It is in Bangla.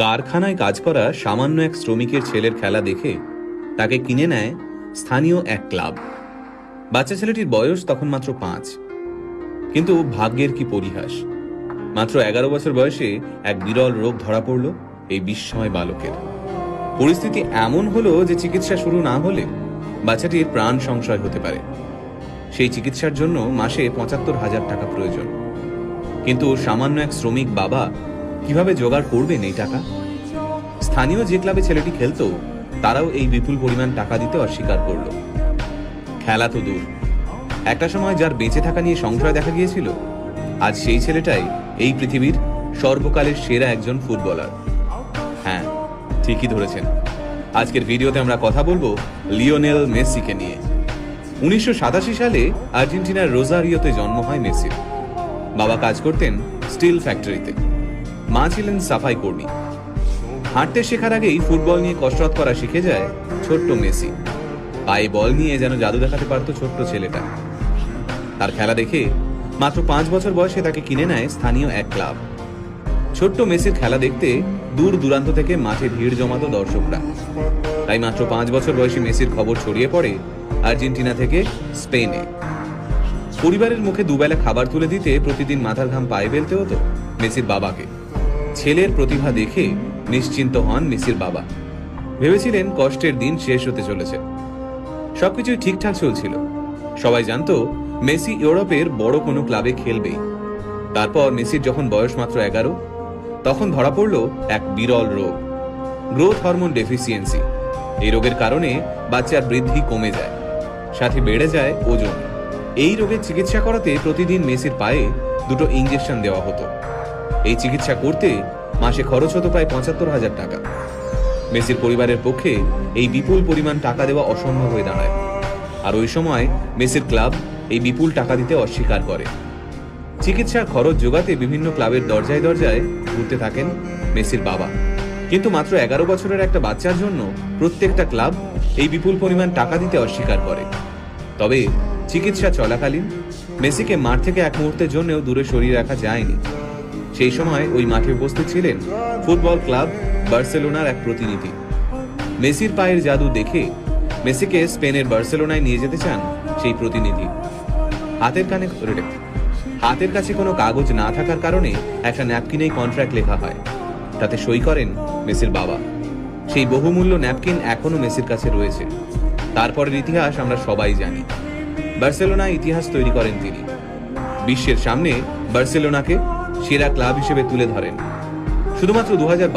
কারখানায় কাজ করা সামান্য এক শ্রমিকের ছেলের খেলা দেখে তাকে কিনে নেয় স্থানীয় এক ক্লাব। বাচ্চা ছেলেটির বয়স তখন মাত্র 5। কিন্তু ভাগ্যের কি পরিহাস, মাত্র 11 বছর বয়সে এক বিরল রোগ ধরা পড়ল এই বিস্ময় বালকের। পরিস্থিতি এমন হলো যে চিকিৎসা শুরু না হলে বাচ্চাটির প্রাণ সংশয় হতে পারে। সেই চিকিৎসার জন্য মাসে 75,000 টাকা প্রয়োজন। কিন্তু সামান্য এক শ্রমিক বাবা কিভাবে জোগাড় করবেন এই টাকা? স্থানীয় যে ক্লাবে ছেলেটি খেলতো তারাও এই বিপুল পরিমাণ টাকা দিতে অস্বীকার করল। খেলা তো দূর, একটা সময় যার বেঁচে থাকা নিয়ে সংশয় দেখা গিয়েছিল, আজ সেই ছেলেটাই এই পৃথিবীর সর্বকালের সেরা একজন ফুটবলার। হ্যাঁ, ঠিকই ধরেছেন। আজকের ভিডিওতে আমরা কথা বলবো লিওনেল মেসিকে নিয়ে। 1987 সালে আর্জেন্টিনার রোজারিওতে জন্ম হয় মেসির। বাবা কাজ করতেন স্টিল ফ্যাক্টরিতে, মা ছিলেন সাফাই কর্মী। হাঁটতে শেখার আগেই ফুটবল নিয়ে কসরত করা শিখে যায় ছোট্ট মেসি। পায়ে বল নিয়ে যেন জাদু দেখাতে পারত ছোট্ট ছেলেটা। তার খেলা দেখে মাত্র 5 বছর বয়সে তাকে কিনে নেয় স্থানীয় এক ক্লাব। ছোট্ট মেসির খেলা দেখতে দূর দূরান্ত থেকে মাঠে ভিড় জমাতো দর্শকরা। তাই মাত্র 5 বছর বয়সী মেসির খবর ছড়িয়ে পড়ে আর্জেন্টিনা থেকে স্পেনে। পরিবারের মুখে দুবেলা খাবার তুলে দিতে প্রতিদিন মাথার ঘাম পায়ে ফেলতে হতো মেসির বাবাকে। ছেলের প্রতিভা দেখে নিশ্চিন্ত হন মেসির বাবা। ভেবেছিলেন কষ্টের দিন শেষ হতে চলেছে। সবকিছুই ঠিকঠাক চলছিল। সবাই জানতো মেসি ইউরোপের বড় কোনো ক্লাবে খেলবেই। তারপর মেসির যখন বয়স মাত্র 11, তখন ধরা পড়ল এক বিরল রোগ, গ্রোথ হরমোন ডেফিসিয়েন্সি। এই রোগের কারণে বাচ্চার বৃদ্ধি কমে যায়, সাথে বেড়ে যায় ওজন। এই রোগের চিকিৎসা করাতে প্রতিদিন মেসির পায়ে 2টো ইঞ্জেকশন দেওয়া হতো। এই চিকিৎসা করতে মাসে খরচ হতো প্রায় 75,000 টাকা। মেসির পরিবারের পক্ষে এই বিপুল পরিমাণ টাকা দেওয়া অসম্ভব হয়ে দাঁড়ায়। আর ওই সময় মেসির ক্লাব এই বিপুল টাকা দিতে অস্বীকার করে। চিকিৎসার খরচ জোগাতে বিভিন্ন ক্লাবের দরজায় দরজায় ঘুরতে থাকেন মেসির বাবা। কিন্তু মাত্র 11 বছরের একটা বাচ্চার জন্য প্রত্যেকটা ক্লাব এই বিপুল পরিমাণ টাকা দিতে অস্বীকার করে। তবে চিকিৎসা চলাকালীন মেসিকে মাঠ থেকে এক মুহূর্তের জন্যও দূরে সরিয়ে রাখা যায়নি। সেই সময় ওই মাঠে উপস্থিত ছিলেন ফুটবল ক্লাব বার্সেলোনার এক প্রতিনিধি। মেসির পায়ের জাদু দেখে মেসিকে স্পেনের বার্সেলোনায় নিয়ে যেতে চান সেই প্রতিনিধি। হাতের কাছে কোনো কাগজ না থাকার কারণে একটা ন্যাপকিনেই কন্ট্রাক্ট লেখা হয়। তাতে সই করেন মেসির বাবা। সেই বহুমূল্য ন্যাপকিন এখনো মেসির কাছে রয়েছে। তারপরের ইতিহাস আমরা সবাই জানি। বার্সেলোনায় ইতিহাস তৈরি করেন তিনি। বিশ্বের সামনে বার্সেলোনাকে সেরা ক্লাব হিসেবে তুলে ধরেন। শুধুমাত্র 2012